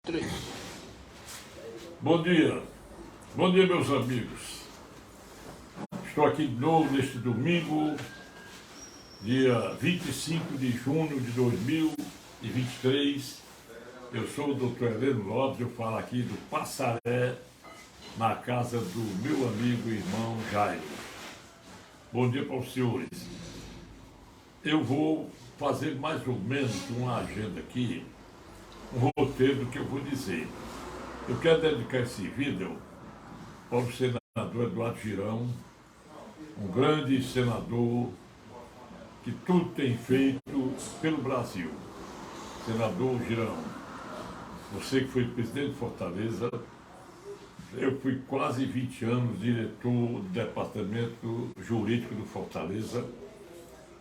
Três. Bom dia, meus amigos. Estou aqui de novo neste domingo, dia 25 de junho de 2023. Eu sou o Dr. Heleno Lopes, eu falo aqui do Passaré, na casa do meu amigo e irmão Jairo. Bom dia para os senhores. Eu vou fazer mais ou menos uma agenda aqui, um roteiro do que eu vou dizer. Eu quero dedicar esse vídeo para o senador Eduardo Girão, um grande senador que tudo tem feito pelo Brasil. Senador Girão, você que foi presidente de Fortaleza, eu fui quase 20 anos diretor do departamento jurídico do Fortaleza.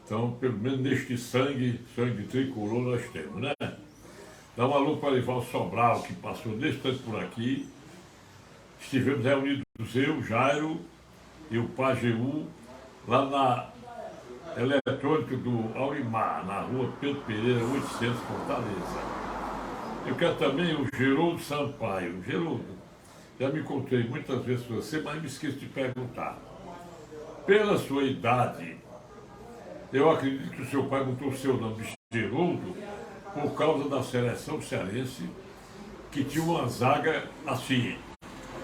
Então, pelo menos neste sangue tricolor nós temos, né? Dá um alô para Ival Sobral, que passou nesse tempo por aqui. Estivemos reunidos eu, Jairo e o Pajeú, lá na eletrônica do Aurimar, na rua Pedro Pereira, 800, Fortaleza. Eu quero também o Geroldo Sampaio. Geroldo, já me encontrei muitas vezes com você, mas me esqueço de perguntar. Pela sua idade, eu acredito que o seu pai botou o seu nome de Geroldo por causa da seleção cearense, que tinha uma zaga assim,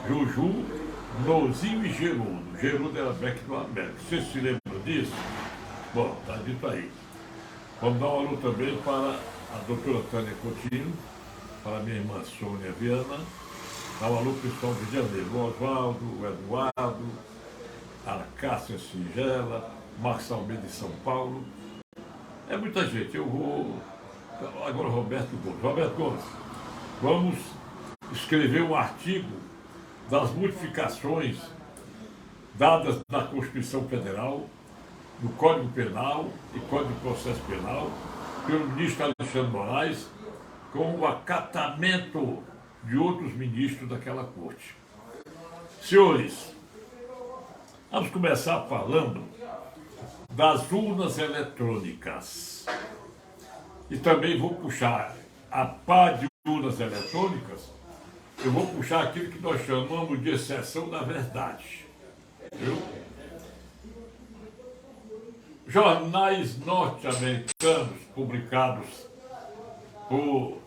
Juju, Nozinho e Geroldo. Geroldo era back do América. Você se lembra disso? Bom, tá dito aí. Vamos dar um alô também para a doutora Tânia Coutinho, para a minha irmã Sônia Viana, dar um alô pessoal do Rio de Janeiro, o Oswaldo, o Eduardo, a Cássia Singela, Marcos Almeida de São Paulo. É muita gente. Eu vou... Agora Roberto Gomes. Roberto Gomes, vamos escrever um artigo das modificações dadas na Constituição Federal, no Código Penal e Código de Processo Penal, pelo ministro Alexandre Moraes, com o acatamento de outros ministros daquela corte. Senhores, vamos começar falando das urnas eletrônicas. E também vou puxar, a par de urnas eletrônicas, eu vou puxar aquilo que nós chamamos de exceção da verdade. Viu? Jornais norte-americanos publicados por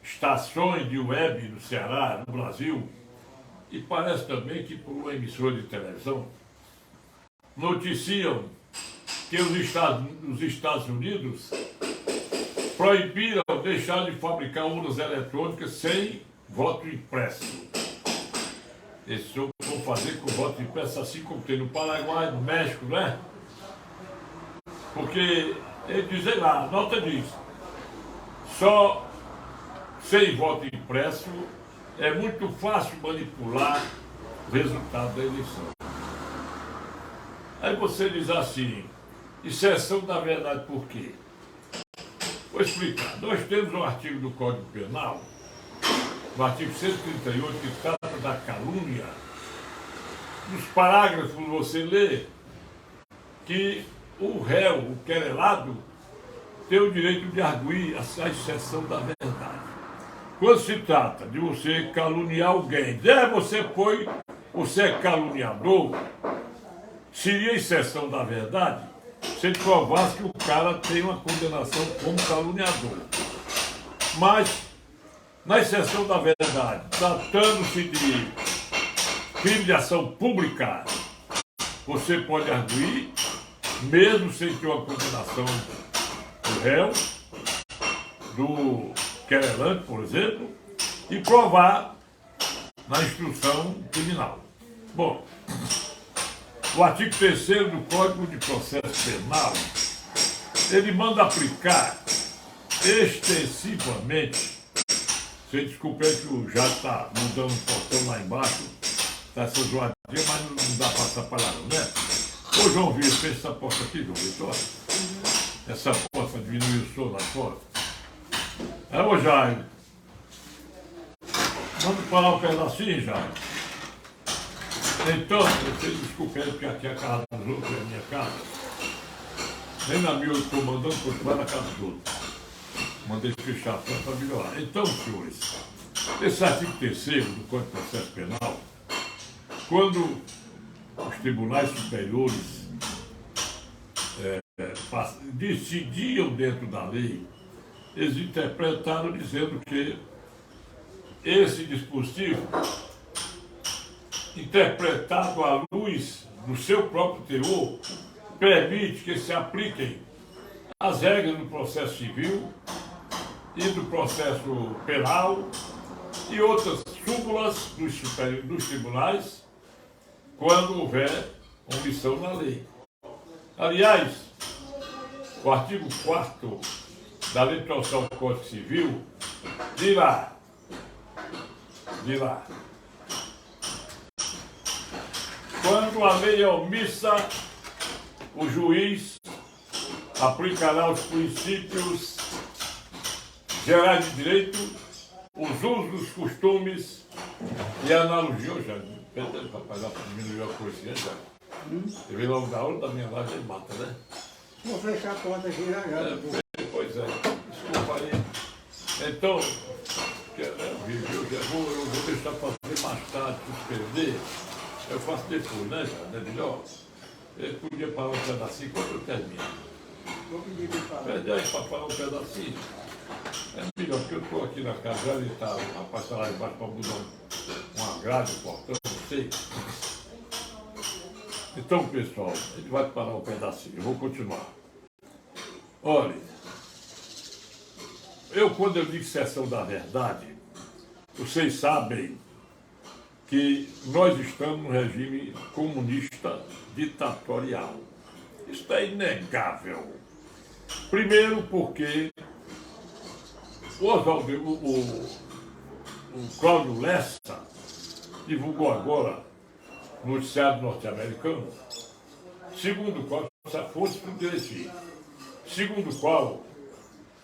estações de web no Ceará, no Brasil, e parece também que por uma emissora de televisão, noticiam que os Estados Unidos proibiram deixar de fabricar urnas eletrônicas sem voto impresso. Eles vão fazer com voto impresso assim como tem no Paraguai, no México, né? Porque eles dizem lá, a nota diz, só sem voto impresso é muito fácil manipular o resultado da eleição. Aí você diz assim, exceção da verdade por quê? Vou explicar. Nós temos um artigo do Código Penal, no artigo 138, que trata da calúnia. Nos parágrafos você lê que o réu, o querelado, tem o direito de arguir a exceção da verdade. Quando se trata de você caluniar alguém, você é caluniador, seria exceção da verdade se ele provasse que o cara tem uma condenação como caluniador. Mas, na exceção da verdade, tratando-se de crime de ação pública, você pode arguir, mesmo sem ter uma condenação do réu, do querelante, por exemplo, e provar na instrução criminal. Bom, o artigo 3º do Código de Processo Penal, ele manda aplicar extensivamente. Você desculpe aí que o Jato está mudando um portão lá embaixo, está essa zoadinha, mas não dá para atrapalhar, né? Ô João Vitor, fez essa porta aqui, João Vitória. Essa porta diminuiu o som lá fora. Ô Jairo, vamos parar um pedacinho, Jairo. Então, vocês desculpem aí, porque aqui é a casa dos outros, é a minha casa. Nem na minha eu estou mandando continuar na casa dos outros. Mandei fechar a porta para melhorar. Então, senhores, Esse artigo 3º do Código de Processo Penal, quando os tribunais superiores decidiam dentro da lei, eles interpretaram dizendo que esse dispositivo, interpretado à luz do seu próprio teor, permite que se apliquem as regras do processo civil e do processo penal e outras súmulas dos tribunais quando houver omissão na lei. Aliás, o artigo 4º da Lei de Introdução ao Código Civil dirá, quando a lei é omissa, o juiz aplicará os princípios gerais de direito, os usos, os costumes e a analogia. Já pede para diminuir a coisinha já. Eu vi logo da hora da minha live, ele mata, né? Vou fechar a porta aqui já. Pois é, desculpa aí. Então, eu vou deixar fazer mais tarde, suspender. Eu faço depois, né, já? É melhor? Eu podia falar um pedacinho quando eu termino. Vou pedir para falar. Pede aí para falar um pedacinho. É melhor, porque eu estou aqui na casa, ele está, o rapaz está lá embaixo para mudar uma grade, um portão, não sei. Então, pessoal, a gente vai parar um pedacinho, eu vou continuar. Olha, quando eu digo sessão da verdade, vocês sabem que nós estamos num regime comunista ditatorial. Isso é inegável. Primeiro porque o Cláudio Lessa divulgou agora no noticiário norte-americano, segundo o qual, essa fonte tudo direitinho, segundo o qual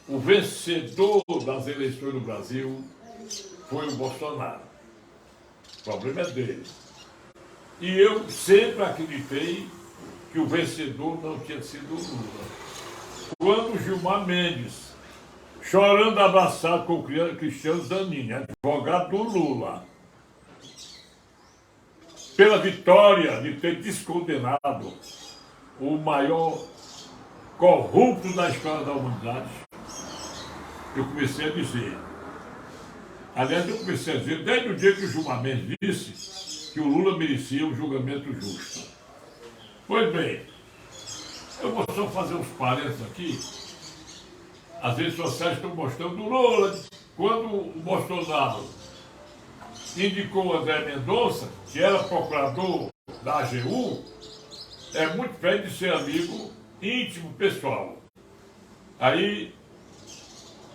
o vencedor das eleições no Brasil foi o Bolsonaro. O problema é dele. E eu sempre acreditei que o vencedor não tinha sido o Lula. Quando o Gilmar Mendes, chorando abraçado com o Cristiano Zanin, advogado do Lula, pela vitória de ter descondenado o maior corrupto da história da humanidade, eu comecei a dizer, desde o dia que o Gilmar Mendes disse que o Lula merecia um julgamento justo. Pois bem, eu vou só fazer uns parênteses aqui. As redes sociais estão mostrando o Lula, quando o Bolsonaro indicou o André Mendonça, que era procurador da AGU, é muito velho de ser amigo íntimo, pessoal. Aí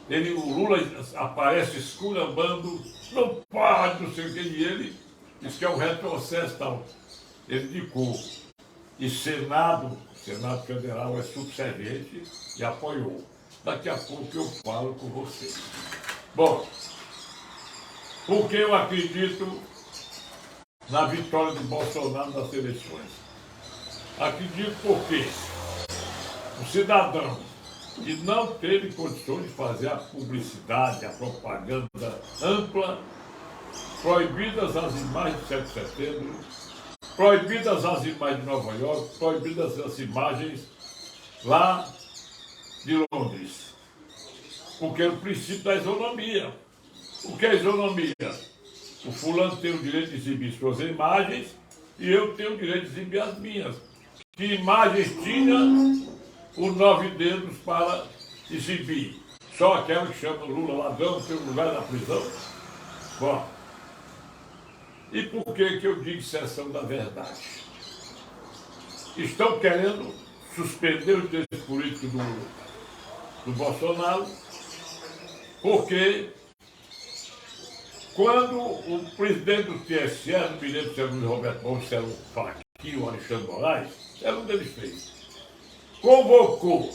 o Lula aparece esculhambando, não pode, não sei o que, e ele diz que é um retrocesso e tal. Ele indicou. E Senado Federal é subserviente e apoiou. Daqui a pouco eu falo com vocês. Bom, porque eu acredito na vitória de Bolsonaro nas eleições. Acredito porque o cidadão que não teve condições de fazer a publicidade, a propaganda ampla, proibidas as imagens de 7 de setembro, proibidas as imagens de Nova York, proibidas as imagens lá de Londres. Porque é o princípio da isonomia. O que é isonomia? O fulano tem o direito de exibir suas imagens e eu tenho o direito de exibir as minhas. Que imagens tinha o 9 dedos para exibir? Só aquela que chama Lula ladrão, tem um lugar na prisão? Bom, e por que eu digo sessão da verdade? Estão querendo suspender o direito político do Bolsonaro, porque quando o presidente do TSE, não me lembro se era o Luiz Roberto Gomes, se era o Fachin, o Alexandre Moraes, era um deles fez, convocou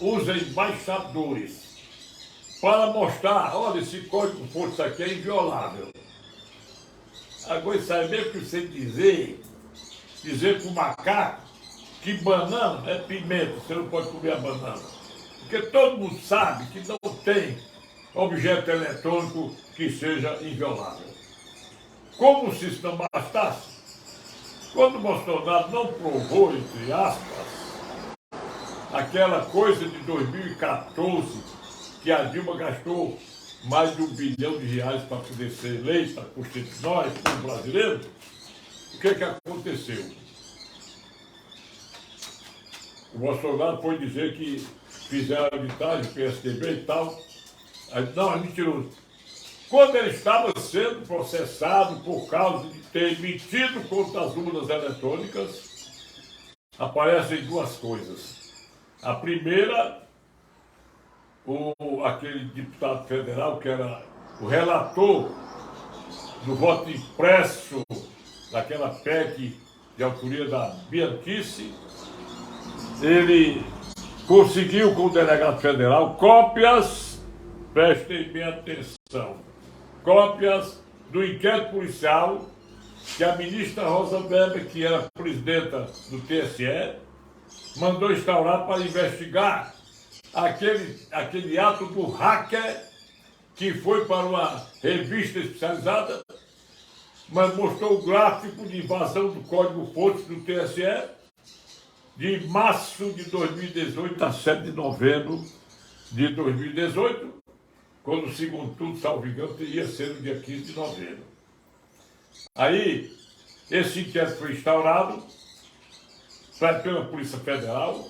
os embaixadores para mostrar, olha, esse código fonte aqui é inviolável. Agora, sabe mesmo que você dizer para o macaco que banana é pimenta, você não pode comer a banana. Porque todo mundo sabe que não tem objeto eletrônico que seja inviolável. Como se isso não bastasse, quando Bolsonaro não provou, entre aspas, aquela coisa de 2014, que a Dilma gastou mais de R$ 1 bilhão para poder ser eleita, nós, como brasileiros, o que aconteceu? O Bolsonaro foi dizer que fizeram arbitragem, PSDB e tal. Aí, não, é mentiroso. Quando ele estava sendo processado por causa de ter mentido contra as urnas eletrônicas, aparecem duas coisas. A primeira, aquele deputado federal que era o relator do voto impresso daquela PEC de autoria da Bianchice, ele conseguiu com o delegado federal cópias, prestem bem atenção, cópias do inquérito policial que a ministra Rosa Weber, que era presidenta do TSE, mandou instaurar para investigar aquele ato do hacker que foi para uma revista especializada, mas mostrou o gráfico de invasão do código-fonte do TSE de março de 2018 a 7 de novembro de 2018, quando, segundo tudo, salvo engano, teria sido no dia 15 de novembro. Aí, esse inquérito foi instaurado pela Polícia Federal,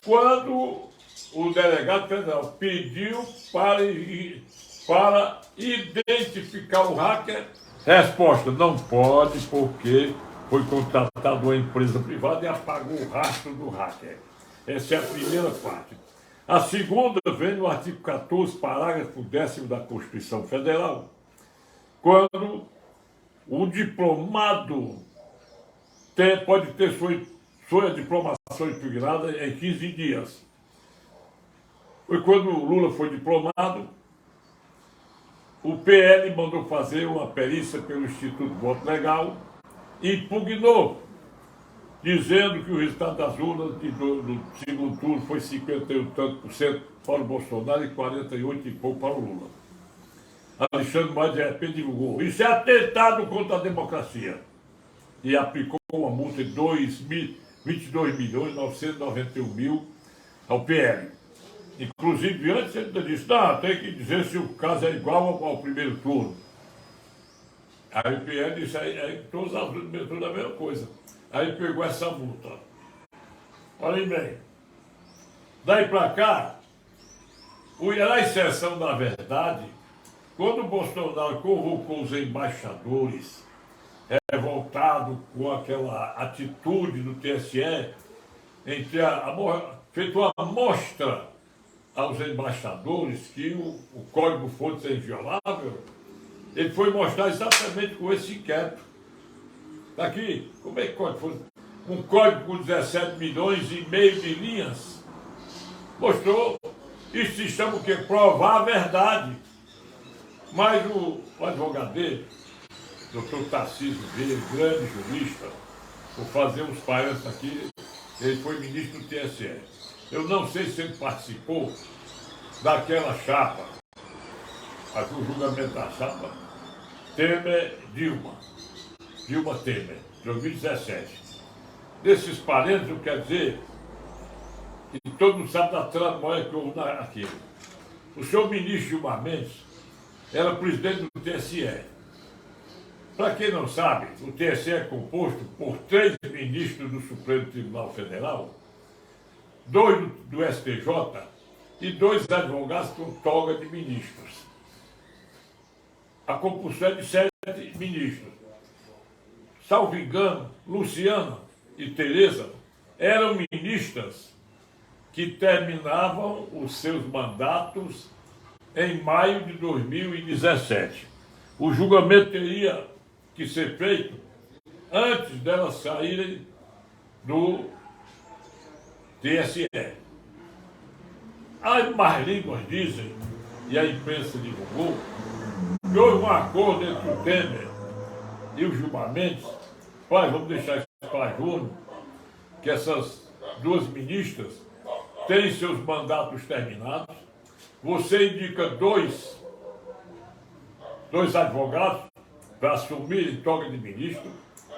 quando o delegado federal pediu para identificar o hacker. Resposta: não pode, porque foi contratado uma empresa privada e apagou o rastro do hacker. Essa é a primeira parte. A segunda vem no artigo 14, parágrafo 10º da Constituição Federal, quando o diplomado pode ter sua diplomação impugnada em 15 dias. Foi quando o Lula foi diplomado, o PL mandou fazer uma perícia pelo Instituto Voto Legal, impugnou, dizendo que o resultado das urnas do segundo turno foi 51 tanto por cento para o Bolsonaro e 48 e pouco para o Lula. Alexandre Moraes de repente divulgou: isso é atentado contra a democracia. E aplicou uma multa de 22.991.000 ao PL. Inclusive, antes ele disse: não, tem que dizer se o caso é igual ao primeiro turno. Aí o PL disse: todos os primeiro turno é a mesma coisa. Aí pegou essa multa. Olhem bem. Daí para cá, na exceção da verdade, quando o Bolsonaro convocou os embaixadores revoltados com aquela atitude do TSE, feito uma mostra aos embaixadores que o código-fonte é inviolável, ele foi mostrar exatamente com esse inquérito. Está aqui, como é que código-fonte? Um código com 17 milhões e meio de linhas. Mostrou. Isso se chama o quê? Provar a verdade. Mas o advogado dele, doutor Tarcísio Vieira, grande jurista, por fazer uns parênteses aqui, ele foi ministro do TSE. Eu não sei se ele participou daquela chapa, aqui o julgamento da chapa, Temer-Dilma, Dilma-Temer, 2017. Desses parênteses, eu quero dizer que todo mundo sabe da tramóia que houve naquilo. O senhor ministro Gilmar Mendes era presidente do TSE. Para quem não sabe, o TSE é composto por 3 ministros do Supremo Tribunal Federal, 2 do STJ e 2 advogados com toga de ministros. A composição é de 7 ministros. Salvo engano, Luciana e Tereza eram ministras que terminavam os seus mandatos em maio de 2017. O julgamento teria que ser feito antes delas saírem do TSE. As más línguas dizem, e a imprensa divulgou, que houve um acordo entre o Temer e o Gilmar Mendes. Vamos deixar isso para Júnior, que essas 2 ministras têm seus mandatos terminados. você indica dois advogados para assumir em toga de ministro,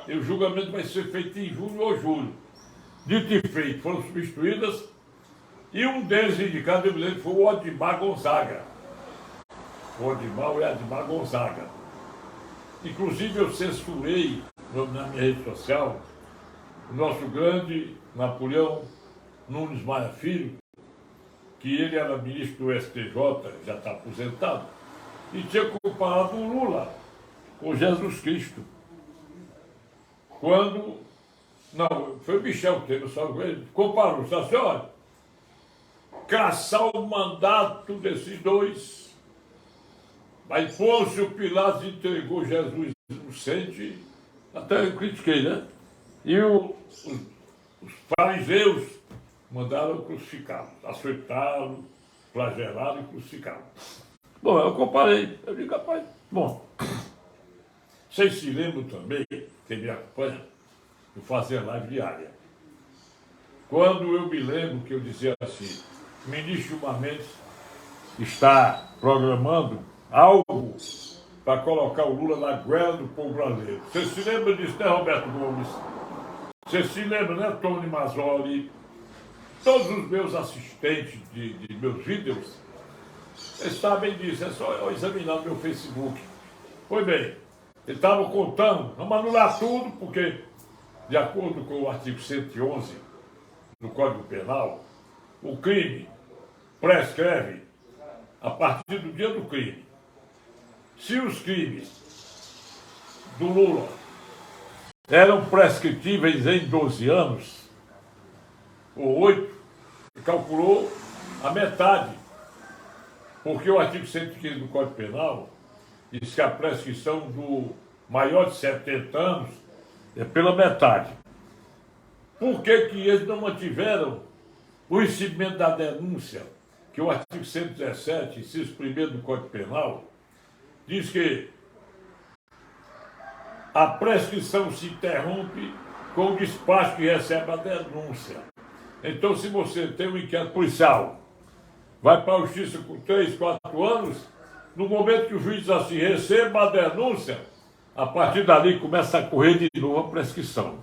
e o julgamento vai ser feito em junho ou julho. Dito e feito, foram substituídas, e um deles indicado, eu me lembro, foi o Odimar Gonzaga. O Odimar Gonzaga. Inclusive, eu censurei na minha rede social o nosso grande Napoleão Nunes Maia Filho, que ele era ministro do STJ, já está aposentado, e tinha comparado o Lula com Jesus Cristo. Quando, não, foi o Michel Temer, só ele comparou, disse assim, olha, caçar o mandato desses dois. Aí Pôncio Pilatos entregou Jesus inocente, até eu critiquei, né? E os fariseus mandaram crucificá-lo, açoitá-lo, flagelá-lo e crucificá-lo. Bom, eu comparei, eu digo, rapaz, bom, vocês se lembram também, quem me acompanha, de fazer live diária. Quando eu me lembro que eu dizia assim, o ministro Gilmar Mendes está programando algo para colocar o Lula na goela do povo brasileiro. Você se lembra disso, né, Roberto Gomes? Você se lembra, né, Tony Mazzoli? Todos os meus assistentes de meus vídeos, eles sabem disso, é só eu examinar no meu Facebook. Pois bem, eles estavam contando, vamos anular tudo, porque, de acordo com o artigo 111 do Código Penal, o crime prescreve a partir do dia do crime. Se os crimes do Lula eram prescritíveis em 12 anos, ou 8, calculou a metade. Porque o artigo 115 do Código Penal diz que a prescrição do maior de 70 anos é pela metade. Por que eles não mantiveram o recebimento da denúncia, que o artigo 117, inciso 1º do Código Penal, diz que a prescrição se interrompe com o despacho que recebe a denúncia. Então, se você tem um inquérito policial, vai para a justiça com 3, 4 anos, no momento que o juiz diz assim, receba a denúncia, a partir dali começa a correr de novo a prescrição.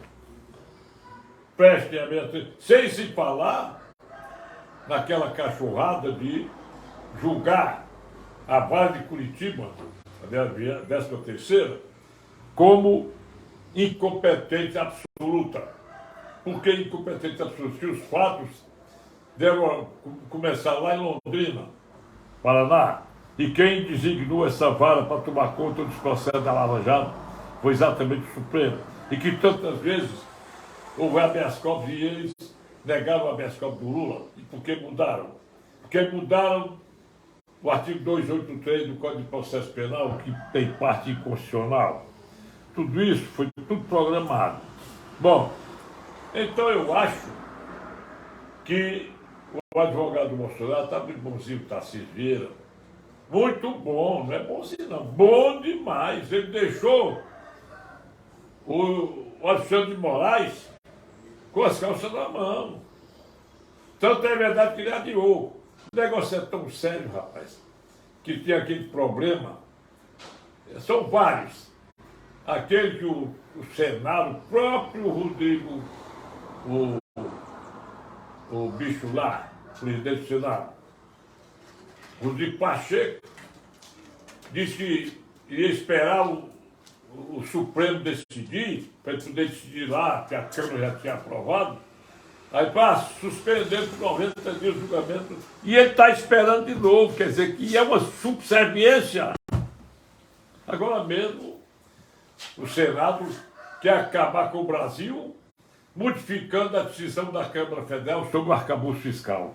Prestem atenção, sem se falar naquela cachorrada de julgar a Vale de Curitiba, a 13ª, como incompetente absoluta. Por que incompetente absoluta? Que os fatos deram começar lá em Londrina, Paraná, e quem designou essa vara para tomar conta dos processos da Lava Jato foi exatamente o Supremo. E que tantas vezes houve habeas corpus e eles negaram o habeas corpus do Lula. E por que mudaram? Porque mudaram o artigo 283 do Código de Processo Penal, que tem parte inconstitucional. Tudo isso foi tudo programado. Bom, então eu acho que o advogado do Bolsonaro está muito bonzinho, Tarcísio Vieira. Muito bom, não é bonzinho não, bom demais. Ele deixou o Alexandre de Moraes com as calças na mão. Tanto é verdade que ele adiou. O negócio é tão sério, rapaz, que tem aquele problema. São vários. Aquele que o Senado, o próprio Rodrigo, o bicho lá, presidente do Senado, Rodrigo Pacheco, disse que iria esperar o Supremo decidir, para ele poder decidir lá, que a Câmara já tinha aprovado, aí para suspender por 90 dias o julgamento, e ele está esperando de novo, quer dizer que é uma subserviência. Agora mesmo, o Senado quer acabar com o Brasil, modificando a decisão da Câmara Federal sobre o arcabouço fiscal.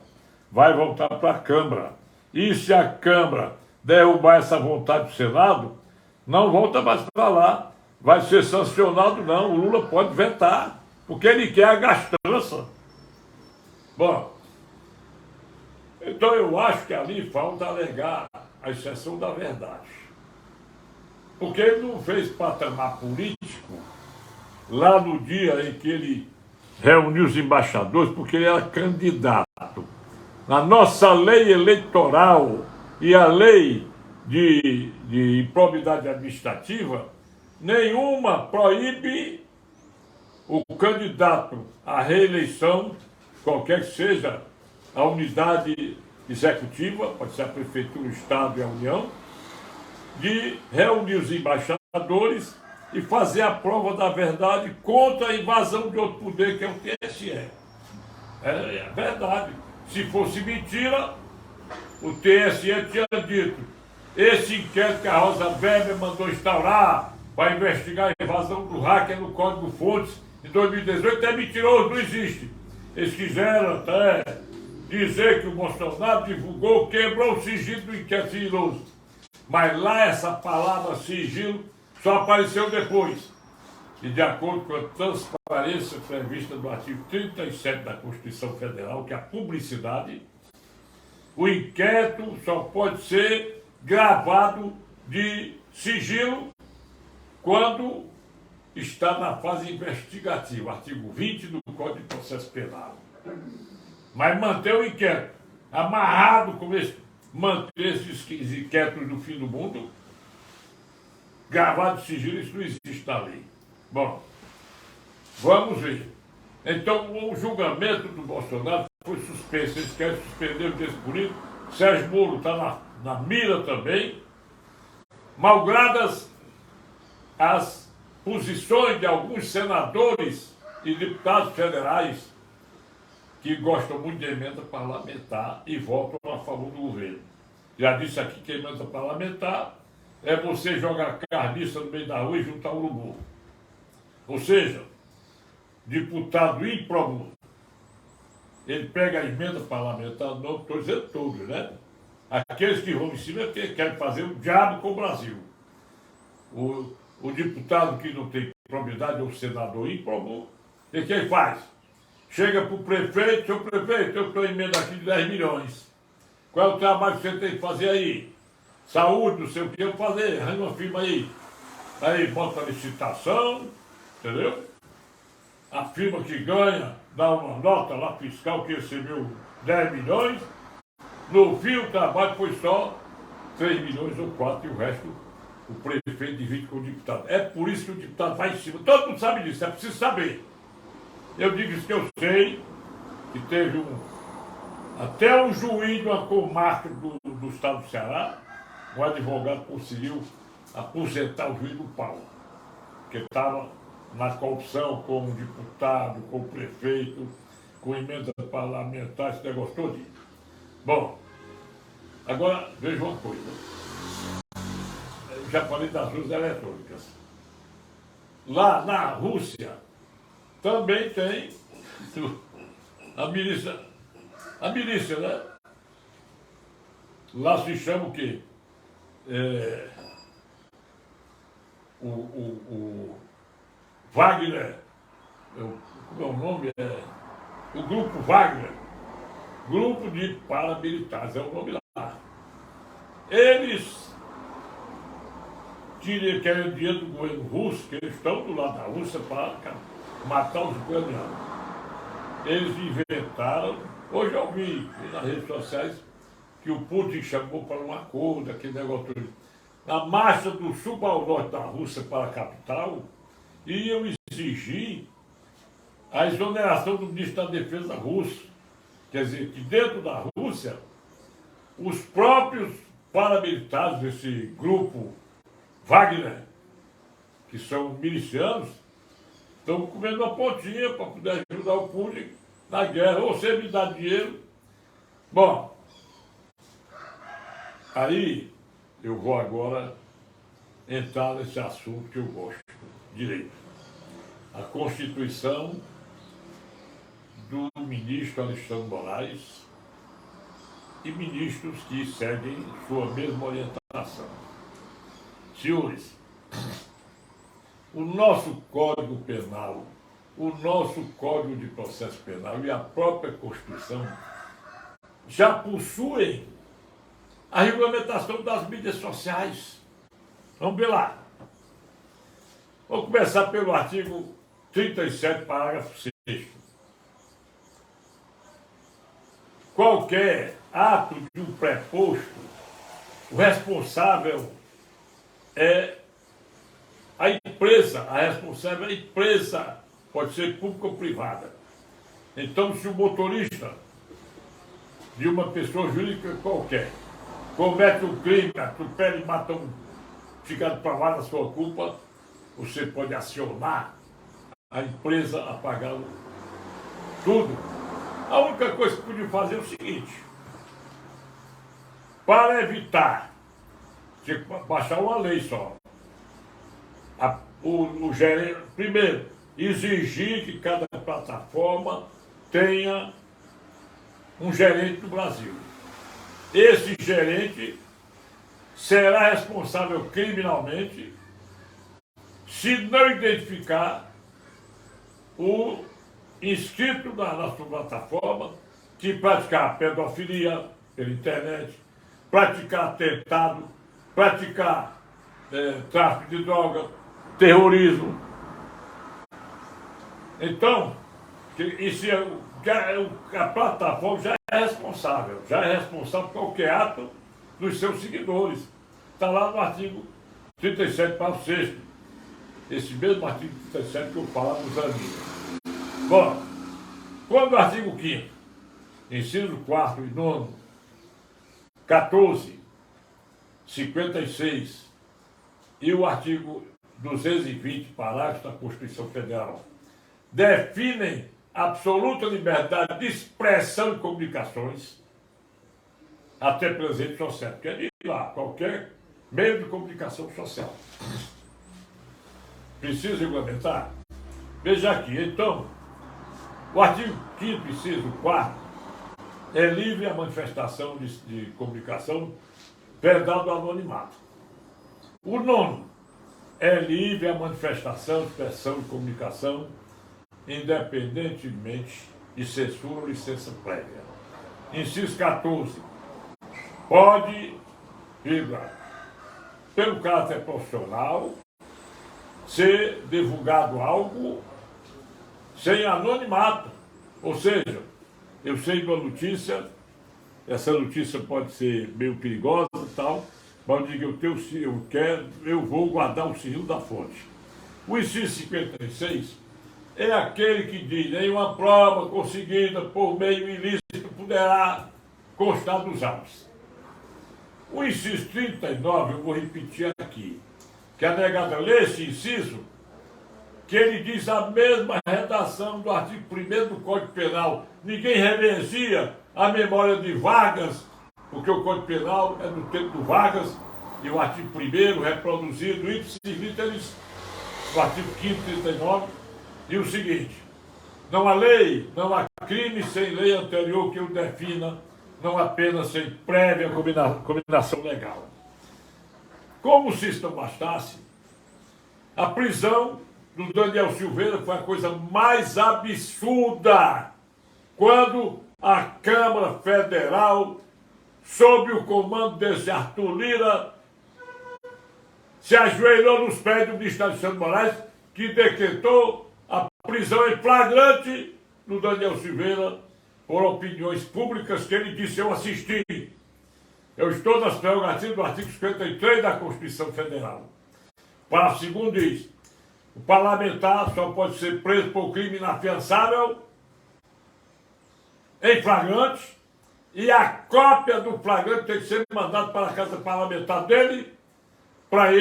Vai voltar para a Câmara. E se a Câmara derrubar essa vontade do Senado, não volta mais para lá. Vai ser sancionado, não. O Lula pode vetar, porque ele quer a gastança. Bom, então eu acho que ali falta alegar a exceção da verdade. Porque ele não fez patamar político lá no dia em que ele reuniu os embaixadores, porque ele era candidato. na nossa lei eleitoral e a lei de improbidade administrativa, nenhuma proíbe o candidato à reeleição, qualquer que seja a unidade executiva, pode ser a Prefeitura, o Estado e a União, de reunir os embaixadores e fazer a prova da verdade contra a invasão de outro poder, que é o TSE. É verdade. Se fosse mentira, o TSE tinha dito: esse inquérito que a Rosa Weber mandou instaurar para investigar a invasão do hacker no código-fontes de 2018 é mentiroso, não existe. Eles quiseram até dizer que o Bolsonaro divulgou, quebrou o sigilo do inquérito sigiloso. Mas lá essa palavra sigilo só apareceu depois. E de acordo com a transparência prevista no artigo 37 da Constituição Federal, que é a publicidade, o inquérito só pode ser gravado de sigilo quando está na fase investigativa, artigo 20 do Código de Processo Penal. Mas manter o inquérito amarrado com manter esses inquéritos do fim do mundo, gravado de sigilo, isso não existe na lei. Bom, vamos ver. Então, o julgamento do Bolsonaro foi suspenso. Eles querem suspender o desse político. Sérgio Moro está na mira também. Malgradas as posições de alguns senadores e deputados federais que gostam muito de emenda parlamentar e votam a favor do governo. Já disse aqui que a emenda parlamentar é você jogar carniça no meio da rua e juntar urubu. Ou seja, deputado impromundo, ele pega a emenda parlamentar, não estou dizendo todos, né? Aqueles que vão em cima querem fazer o diabo com o Brasil. O deputado que não tem probidade, ou senador impromundo, e quem faz? Chega para o prefeito: seu prefeito, eu estou em emenda aqui de 10 milhões. Qual é o trabalho que você tem que fazer aí? Saúde, não sei o que eu fazer, arranja uma firma aí. Aí bota a licitação, entendeu? A firma que ganha dá uma nota lá fiscal que recebeu 10 milhões. No fim, o trabalho foi só 3 milhões ou 4, e o resto o prefeito divide com o deputado. É por isso que o deputado vai em cima. Todo mundo sabe disso, é preciso saber. Eu digo isso que eu sei, que teve até um juiz de uma comarca do estado do Ceará, um advogado conseguiu aposentar o juiz do Paulo, que estava na corrupção com o deputado, com o prefeito, com emenda parlamentar, esse negócio todo. Bom, agora veja uma coisa. Eu já falei das urnas eletrônicas. Lá na Rússia também tem a milícia, né? Lá se chama o quê? O Wagner, como é o nome? O Grupo Wagner, Grupo de Paramilitares, é o nome lá. Eles querem dinheiro do governo russo, que eles estão do lado da Rússia para matar os ucranianos. Eles inventaram, hoje eu vi nas redes sociais, que o Putin chamou para um acordo, aquele negócio todo. A marcha do sul ao norte da Rússia para a capital iam exigir a exoneração do ministro da Defesa russo. Quer dizer, que dentro da Rússia, os próprios paramilitares desse grupo Wagner, que são milicianos, estão comendo uma pontinha para poder ajudar o Putin na guerra. Ou você me dá dinheiro. Bom, aí eu vou agora entrar nesse assunto que eu gosto, direito. A Constituição do ministro Alexandre Moraes e ministros que seguem sua mesma orientação. Senhores, o nosso Código Penal, o nosso Código de Processo Penal e a própria Constituição já possuem a regulamentação das mídias sociais. Vamos ver lá. Vou começar pelo artigo 37, parágrafo 6º. qualquer ato de um preposto, o responsável é a empresa, a responsável é a empresa, pode ser pública ou privada. Então, se o motorista de uma pessoa jurídica qualquer comete um crime, atropela e mata um, fica provada a sua culpa, você pode acionar a empresa a pagar tudo. A única coisa que podia fazer é o seguinte: para evitar, tinha que baixar uma lei só. O gerente, primeiro, exigir que cada plataforma tenha um gerente no Brasil. Esse gerente será responsável criminalmente se não identificar o inscrito na sua plataforma que praticar pedofilia pela internet, praticar atentado, praticar tráfico de droga, terrorismo. Então, a plataforma já é responsável por qualquer ato dos seus seguidores. Está lá no artigo 37, parágrafo 6º. Esse mesmo artigo 37 que eu falo nos amigos. Bom, quando o artigo 5º, inciso 4º e 9º, 14, 56 e o artigo 220, parágrafo da Constituição Federal, definem absoluta liberdade de expressão e comunicações, até pelas redes sociais, quer dizer lá, qualquer meio de comunicação social. Precisa regulamentar? Veja aqui, então, o artigo 5º, inciso 4º, é livre a manifestação de comunicação, vedado o anonimato. O 9º, é livre a manifestação, expressão e comunicação, independentemente de censura ou licença prévia. Inciso 14, pode, pelo caráter profissional, ser divulgado algo sem anonimato. Ou seja, eu sei de uma notícia, essa notícia pode ser meio perigosa e tal, mas eu digo, eu vou guardar o sigilo da fonte. O inciso 56 é aquele que diz: nenhuma prova conseguida por meio ilícito poderá constar dos autos. O inciso 39, eu vou repetir aqui, que a negada lê esse inciso, que ele diz a mesma redação do artigo 1º do Código Penal. Ninguém reverencia a memória de Vargas, porque o Código Penal é do tempo do Vargas, e o artigo 1º reproduzido ipsis literis, o artigo 5º, 39, e o seguinte: não há lei, não há crime sem lei anterior que o defina, não há pena sem prévia combinação legal. Como se isto não bastasse, a prisão do Daniel Silveira foi a coisa mais absurda quando a Câmara Federal, sob o comando desse Arthur Lira, se ajoelhou nos pés do ministro Alexandre Moraes, que decretou a prisão em flagrante do Daniel Silveira por opiniões públicas que ele disse: eu assisti. Eu estou nas prerrogativas do artigo 53 da Constituição Federal. Parágrafo 2º diz: o parlamentar só pode ser preso por crime inafiançável em flagrante, e a cópia do flagrante tem que ser mandada para a casa parlamentar dele, para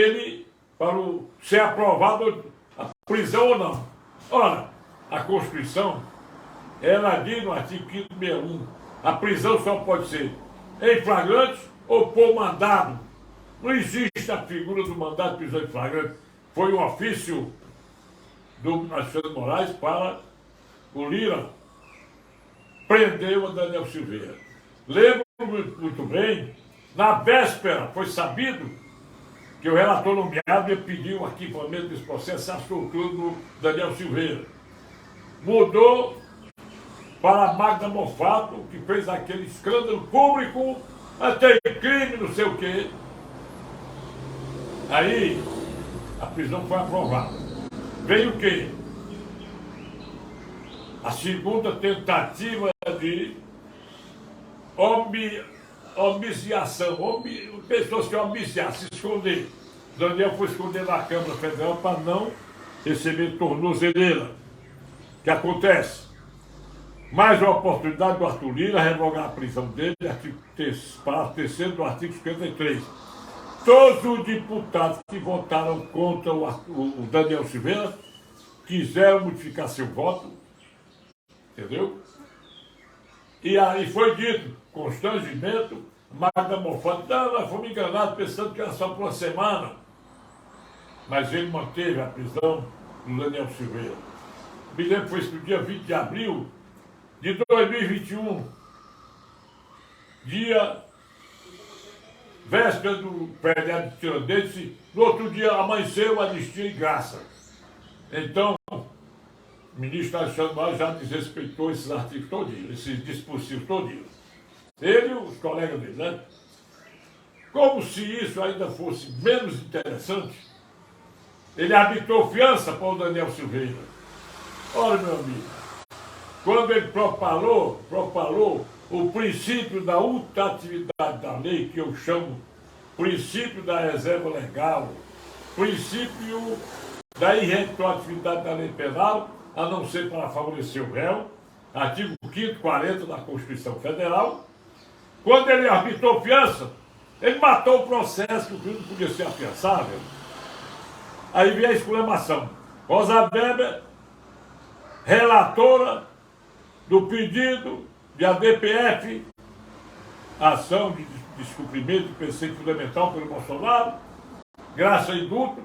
ser aprovado a prisão ou não. Ora, a Constituição, ela diz no artigo 5º, 61, a prisão só pode ser em flagrante ou por mandado. Não existe a figura do mandado de prisão em flagrante. Foi um ofício do Alexandre Moraes para o Lira prender o Daniel Silveira. Lembro muito bem, na véspera foi sabido que o relator nomeado ia pedir um arquivamento desse processo, a soltura do Daniel Silveira. Mudou para a Magda Mofato, que fez aquele escândalo público, até crime, não sei o quê. Aí, a prisão foi aprovada. Veio o quê? A segunda tentativa de Homiciação, pessoas que homiciaram, se esconder. Daniel foi esconder na Câmara Federal para não receber tornozeleira. O que acontece? Mais uma oportunidade do Arthur Lira revogar a prisão dele, parágrafo 3º do artigo 53. Todos os deputados que votaram contra o Daniel Silveira quiseram modificar seu voto, entendeu? E aí foi dito, constrangimento, Magda Mofado, não, nós fomos enganados pensando que era só por uma semana. Mas ele manteve a prisão do Daniel Silveira. Me lembro que foi isso no dia 20 de abril de 2021, dia véspera do feriado de Tiradentes, no outro dia amanheceu anistia e graça. Então, o ministro Alexandre Moraes já desrespeitou esses artigos todinhos, esses dispositivos todinhos. Ele e os colegas dele, né? Como se isso ainda fosse menos interessante, ele arbitrou fiança para o Daniel Silveira. Olha, meu amigo, quando ele propalou o princípio da ultratividade da lei, que eu chamo princípio da reserva legal, princípio da irretroatividade da lei penal, a não ser para favorecer o réu, artigo 5º, 40 da Constituição Federal. Quando ele arbitrou fiança, ele matou o processo, que o crime não podia ser afiançável. Aí vem a exclamação. Rosa Weber, relatora do pedido de ADPF, ação de descumprimento de preceito fundamental pelo Bolsonaro, graça e indulto.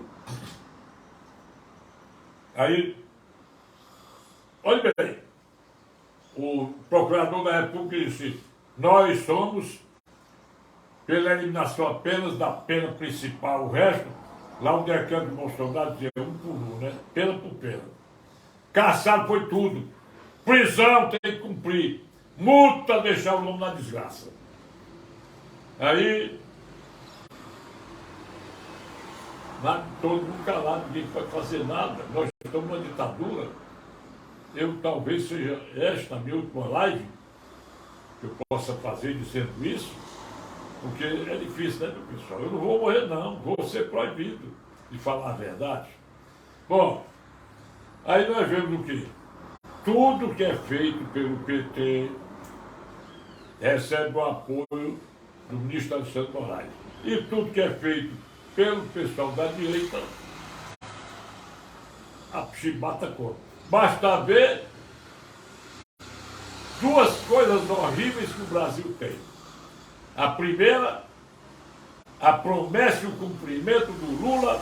Aí, olha bem, o procurador da República disse: nós somos pela eliminação apenas da pena principal, o resto, lá onde é que o Bolsonaro dizia um por um, né? Pena por pena. Caçado foi tudo. Prisão tem que cumprir. Multa deixar o nome na desgraça. Aí, todo mundo calado, ninguém pode fazer nada. Nós estamos numa ditadura. Eu talvez seja esta a minha última live que eu possa fazer dizendo isso, porque é difícil, né, meu pessoal? Eu não vou morrer, não. Vou ser proibido de falar a verdade. Bom, aí nós vemos o quê? Tudo que é feito pelo PT recebe o apoio do ministro Alexandre Moraes. E tudo que é feito pelo pessoal da direita, a chibata contra. Basta ver duas coisas horríveis que o Brasil tem. A primeira, a promessa e o cumprimento do Lula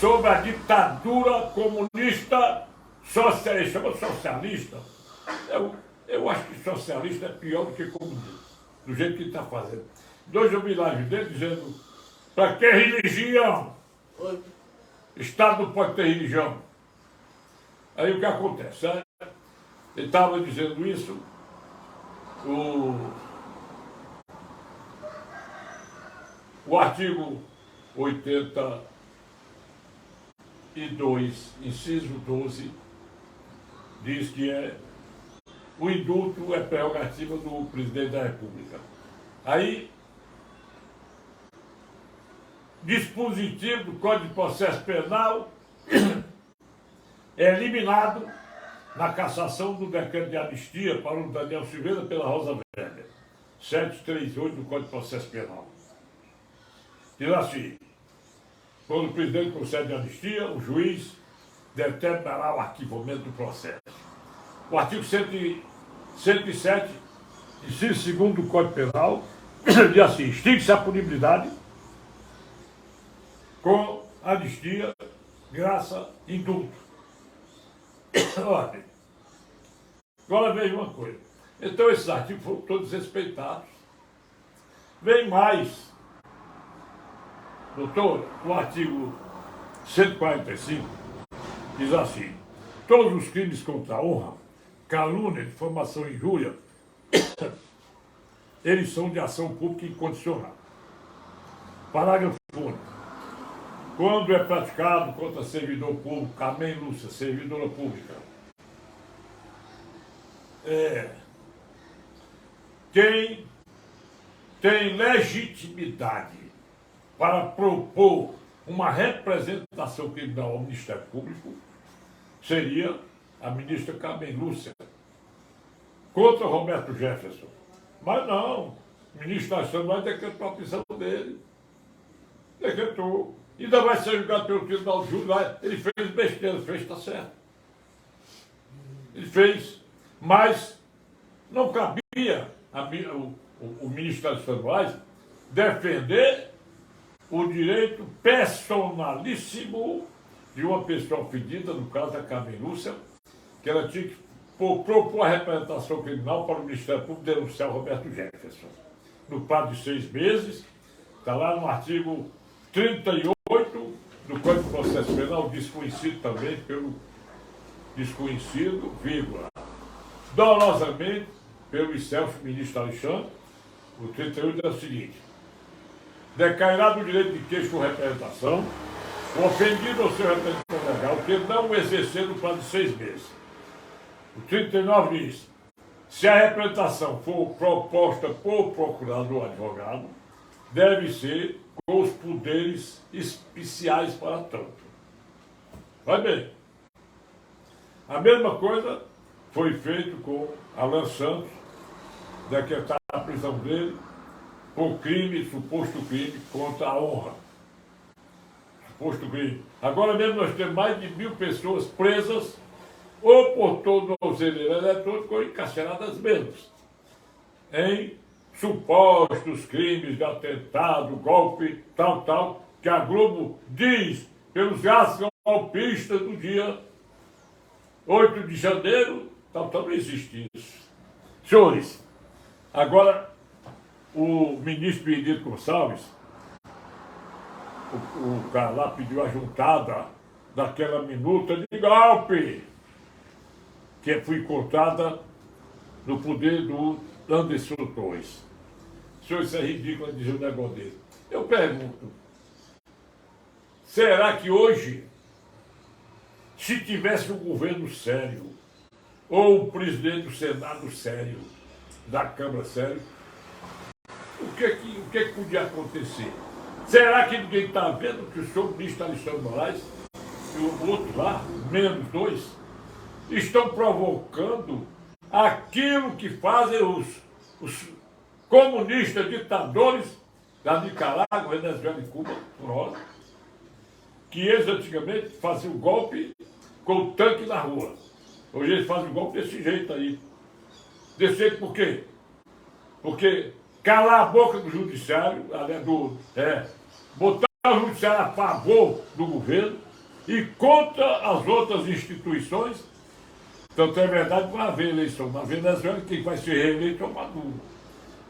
sobre a ditadura comunista socialista. Chama socialista. Eu acho que socialista é pior do que comunista, do jeito que ele está fazendo. Hoje eu vi live dele dizendo: para que religião? Estado não pode ter religião. Aí o que acontece? Ele estava dizendo isso, o artigo 82, inciso 12, diz que o indulto é prerrogativa do presidente da República. Aí, dispositivo do Código de Processo Penal é eliminado na cassação do decreto de anistia para o Daniel Silveira pela Rosa Weber, 738 do Código de Processo Penal. Diz assim: quando o presidente concede anistia, o juiz determinará o arquivamento do processo. O artigo 107, inciso 2º do Código Penal, diz assim: extingue-se a punibilidade com anistia, graça e indulto. Olha, agora veja uma coisa. Então esses artigos foram todos respeitados. Vem mais. Doutor, o artigo 145 diz assim: todos os crimes contra a honra, calúnia, difamação e injúria, eles são de ação pública incondicional. Parágrafo único. Quando é praticado contra servidor público, amém, Lúcia, servidora pública, quem tem legitimidade para propor uma representação criminal ao Ministério Público seria a ministra Carmen Lúcia, contra Roberto Jefferson. Mas não, o ministro Alexandre decretou a prisão dele. Decretou. Ainda vai ser julgado pelo Tribunal de Júri. Ele fez besteira, fez, está certo. Ele fez. Mas não cabia o ministro Alexandre defender o direito personalíssimo de uma pessoa ofendida, no caso da Carmen Lúcia, que ela tinha que propor a representação criminal para o Ministério Público denunciar o Roberto Jefferson. No prazo de 6 meses, está lá no artigo 38 do Código de Processo Penal, desconhecido também pelo desconhecido, vírgula, dolosamente pelo excelso ministro Alexandre. O 38 é o seguinte: decairá do direito de queixa ou representação o ofendido ou seu representante legal que não o exercer no prazo de 6 meses. O 39 diz: se a representação for proposta por procurador ou advogado, deve ser com os poderes especiais para tanto. Vai bem. A mesma coisa foi feito com Alan Santos, decretar a prisão dele por crime, suposto crime contra a honra. Suposto crime. Agora mesmo nós temos mais de 1.000 pessoas presas ou por tornozeleiro eletrônico ou encarceradas menos, em supostos crimes de atentado, golpe, tal, que a Globo diz pelos atos golpistas do dia 8 de janeiro, tal, não existe isso. Senhores, agora o ministro Benedito Gonçalves, o cara lá pediu a juntada daquela minuta de golpe que foi encontrada no poder do Anderson Torres. Senhor, isso é ridículo dizer um negócio dele. Eu pergunto, será que hoje, se tivesse um governo sério, ou o presidente do Senado sério, da Câmara sério, o que podia acontecer? Será que ninguém está vendo que o senhor ministro Alexandre Moraes e o outro lá, menos 2, estão provocando aquilo que fazem os comunistas ditadores da Nicarágua, Venezuela e Cuba, por hora, que eles antigamente faziam o golpe com o tanque na rua. Hoje eles fazem o golpe desse jeito aí. Desse jeito por quê? Porque calar a boca do judiciário, botar o judiciário a favor do governo e contra as outras instituições. Tanto é verdade que vai haver eleição na Venezuela, quem vai ser reeleito é o Maduro.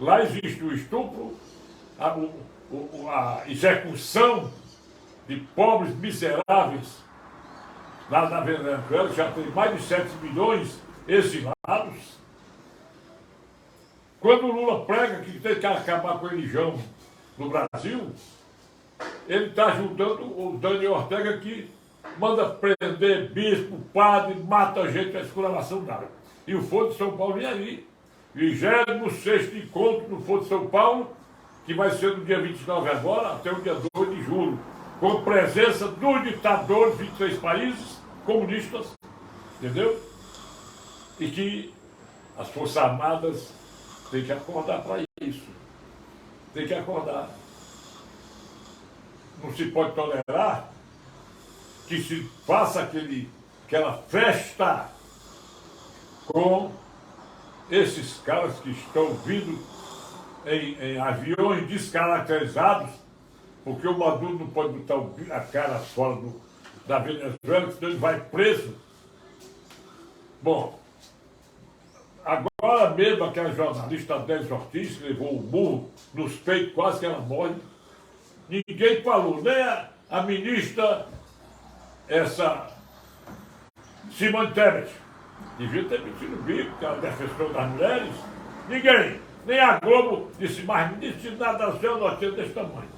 Lá existe o estupro, a execução de pobres miseráveis. Lá na Venezuela já tem mais de 7 milhões exilados. Quando o Lula prega que tem que acabar com a religião no Brasil, ele está ajudando o Daniel Ortega, que manda prender bispo, padre, mata gente na escuração d'água. E o Foro de São Paulo vem aí. 26º encontro no Foro de São Paulo, que vai ser no dia 29 agora, até o dia 2 de julho, com presença dos ditadores de 23 países comunistas, entendeu? E que as Forças Armadas têm que acordar para isso. Tem que acordar. Não se pode tolerar que se faça aquela festa com esses caras que estão vindo em aviões descaracterizados, porque o Maduro não pode botar a cara fora da Venezuela, senão ele vai preso. Bom, agora mesmo aquela jornalista Adélia Ortiz, que levou o burro nos peitos, quase que ela morre, ninguém falou, nem a ministra, essa Simone Tebet, devia ter metido o bico, que ela é defensora das mulheres. Ninguém, nem a Globo disse mais, não disse nada a seu notícia desse tamanho.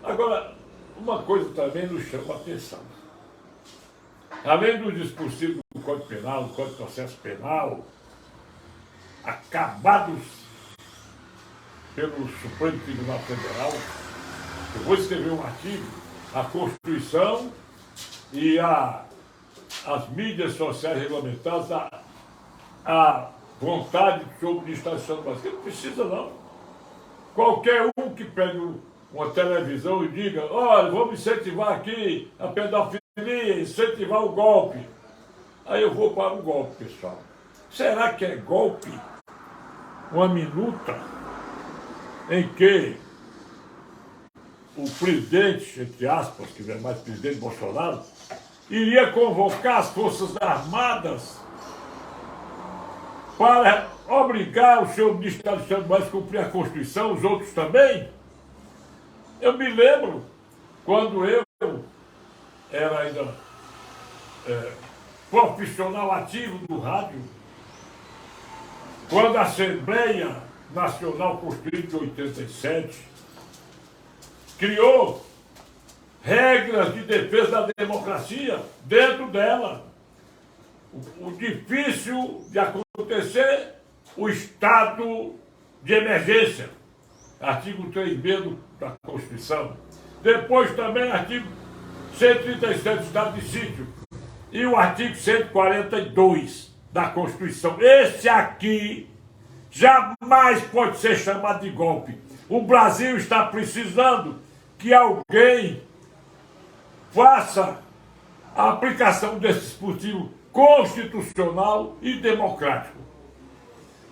Agora, uma coisa também nos chama a atenção. Além dos dispositivos do Código Penal, do Código de Processo Penal, acabados pelo Supremo Tribunal Federal. Eu vou escrever um artigo, a Constituição e as mídias sociais regulamentadas, a vontade do senhor ministro do Estado do Brasil. Não precisa, não. Qualquer um que pegue uma televisão e diga, olha, vamos incentivar aqui a pedofilia, incentivar o golpe. Aí eu vou para o golpe, pessoal. Será que é golpe? Uma minuta em que o presidente, entre aspas, que não é mais presidente Bolsonaro, iria convocar as Forças Armadas para obrigar o senhor ministro do Estado do Brasil a cumprir a Constituição, os outros também? Eu me lembro, quando eu era ainda profissional ativo do rádio, quando a Assembleia Nacional Constituinte de 87 criou regras de defesa da democracia dentro dela. O difícil de acontecer, o estado de emergência, artigo 3b da Constituição. Depois também artigo 137, estado de sítio. E o artigo 142 da Constituição. Esse aqui jamais pode ser chamado de golpe. O Brasil está precisando que alguém faça a aplicação desse dispositivo constitucional e democrático.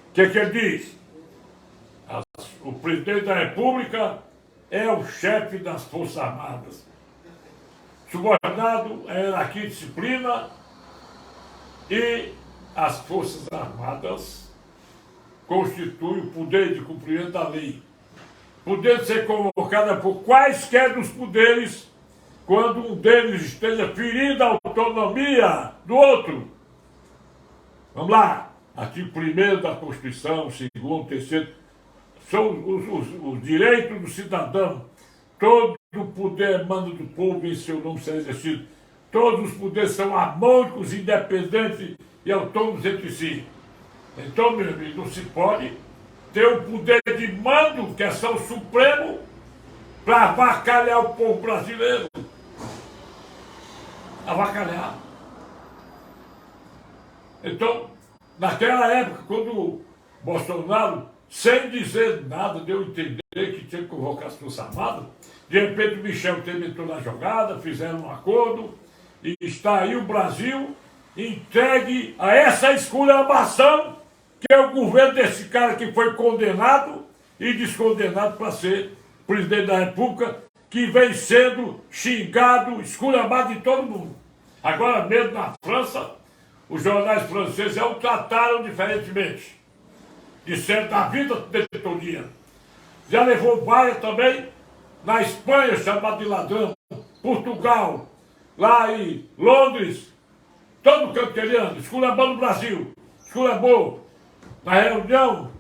O que ele diz? O presidente da República é o chefe das Forças Armadas. Subordinado à hierarquia e disciplina, e as Forças Armadas constituem o poder de cumprimento da lei, podendo ser convocada por quaisquer dos poderes quando um deles esteja ferindo a autonomia do outro. Vamos lá. Artigo 1º da Constituição, 2º, 3º, são os direitos do cidadão. Todo o poder emana do povo e em seu nome será exercido. Todos os poderes são harmônicos, independentes e autônomos entre si. Então, meu amigo, não se pode ter o poder de mando, que é só o supremo, para avacalhar o povo brasileiro. Avacalhar. Então, naquela época, quando o Bolsonaro, sem dizer nada, deu a entender que tinha que convocar as Forças Armadas, de repente o Michel Temer entrou na jogada, fizeram um acordo, e está aí o Brasil entregue a essa esculhambação, que é o governo desse cara que foi condenado e descondenado para ser presidente da República, que vem sendo xingado, esculhambado de todo mundo. Agora mesmo na França, os jornais franceses já o trataram diferentemente. Disseram da vida de todo dia. Já levou baia também na Espanha, chamado de ladrão, Portugal, lá em Londres, todo canto que ele anda, esculhambou no Brasil, esculhambou na reunião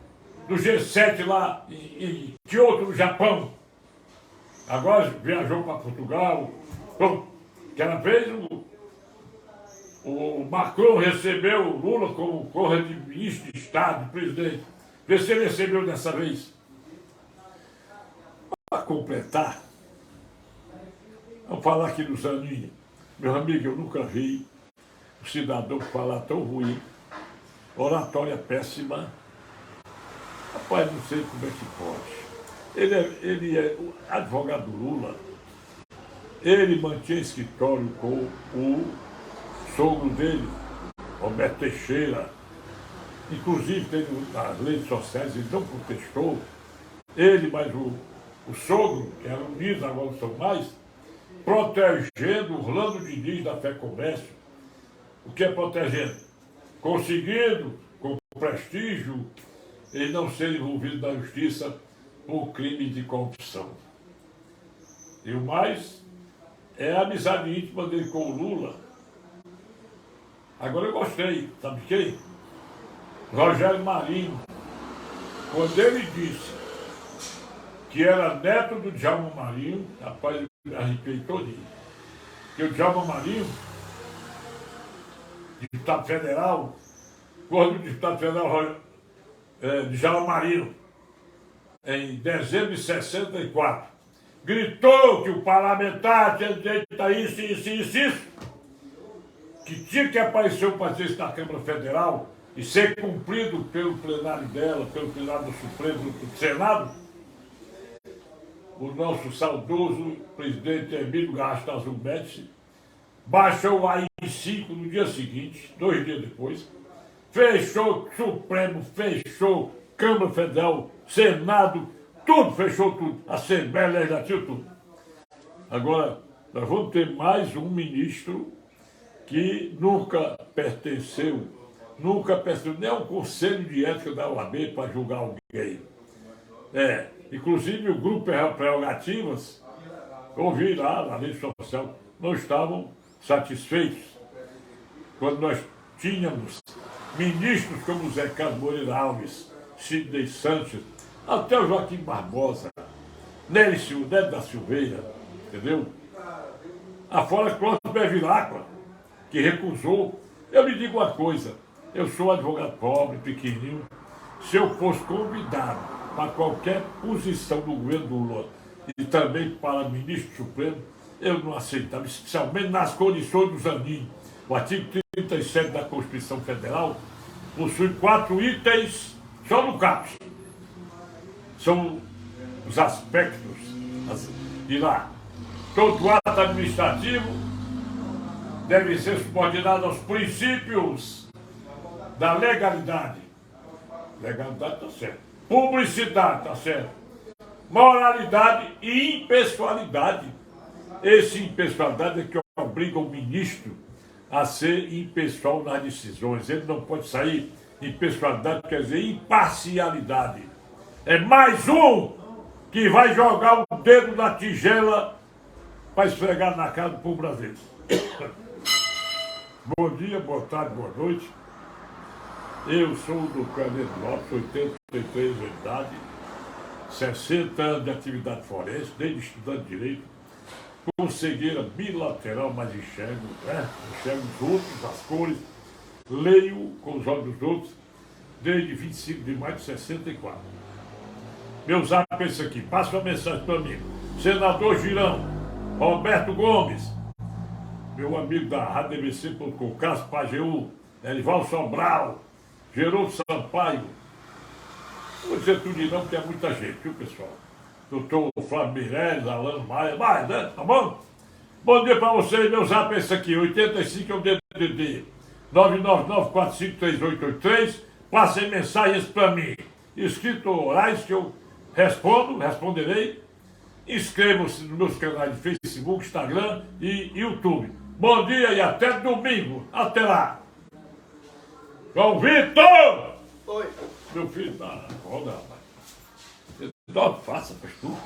do G7 lá em Kyoto, no Japão. Agora viajou para Portugal. Pronto. Aquela vez o Macron recebeu o Lula como corra de ministro de Estado, de presidente. Vê se ele recebeu dessa vez. Para completar, vamos falar aqui do Zanin. Meu amigo, eu nunca vi um cidadão falar tão ruim, oratória péssima. Rapaz, não sei como é que pode. Ele é o advogado do Lula. Ele mantinha escritório com o sogro dele, Roberto Teixeira. Inclusive, teve nas redes sociais, ele não protestou. Ele, mas o sogro, que eram unidos, agora não são mais, protegendo o Orlando Diniz da Fé Comércio. O que é protegendo? Conseguindo, com prestígio, ele não ser envolvido na justiça por crime de corrupção. E o mais é a amizade íntima dele com o Lula. Agora eu gostei, sabe de quem? Rogério Marinho. Quando ele disse que era neto do Djalma Marinho, rapaz, eu me arrepiei todinho. Que o Djalma Marinho, deputado federal, quando o deputado federal Djalma Marinho em dezembro de 64, gritou que o parlamentar tinha direito a isso, que tinha que aparecer o presidente da Câmara Federal e ser cumprido pelo plenário dela, pelo plenário do Supremo, do Senado, o nosso saudoso presidente Emílio Gastalzo Médici baixou o AI-5 no dia seguinte, 2 dias depois, fechou Supremo, fechou Câmara Federal, Senado, tudo, fechou tudo, Assembleia Legislativa, tudo. Agora, nós vamos ter mais um ministro que nunca pertenceu nem ao Conselho de Ética da OAB para julgar alguém. Inclusive o grupo Prerrogativas, ouvi lá na lei social, não estavam satisfeitos quando nós tínhamos ministros como Zé Carlos Moreira Alves, Sidney Sanches, até o Joaquim Barbosa, Nery da Silveira, entendeu? Afora Cláudio Bevilacqua, que recusou. Eu lhe digo uma coisa, eu sou advogado pobre, pequenininho, se eu fosse convidado para qualquer posição do governo do Lula e também para ministro supremo, eu não aceitava, especialmente nas condições do Zanin. O artigo 37 da Constituição Federal possui 4 itens só no caput. São os aspectos de lá. Todo ato administrativo deve ser subordinado aos princípios da legalidade. Legalidade está certo. Publicidade está certo. Moralidade e impessoalidade. Esse impessoalidade é que obriga o ministro a ser impessoal nas decisões. Ele não pode sair. Impessoalidade quer dizer imparcialidade. É mais um que vai jogar o dedo na tigela para esfregar na cara do povo brasileiro. Bom dia, boa tarde, boa noite. Eu sou o Dr. Carneiro Lopes, 83 anos de idade, 60 anos de atividade forense, desde estudante de Direito, com cegueira bilateral, mas enxergo, enxergo os outros, as cores, leio com os olhos dos outros, desde 25 de maio de 64. Meu zap é esse aqui, passa uma mensagem para mim. Senador Girão, Roberto Gomes, meu amigo da RadioDBC.com, Cássio Pajeú, Erival Sobral, Geraldo Sampaio. Não vou dizer tudo não, porque é muita gente, viu, pessoal? Doutor Flávio Meirelles, Alano Maia, mais, né? Tá bom? Bom dia para vocês, meu zap é esse aqui, 85 é o DDD, 999453883, passem mensagens para mim, escrito orais que eu responderei. Inscrevam-se nos meus canais de Facebook, Instagram e YouTube. Bom dia e até domingo. Até lá. João Vitor! Oi. Meu filho, roda, rapaz. Você faça, pastor.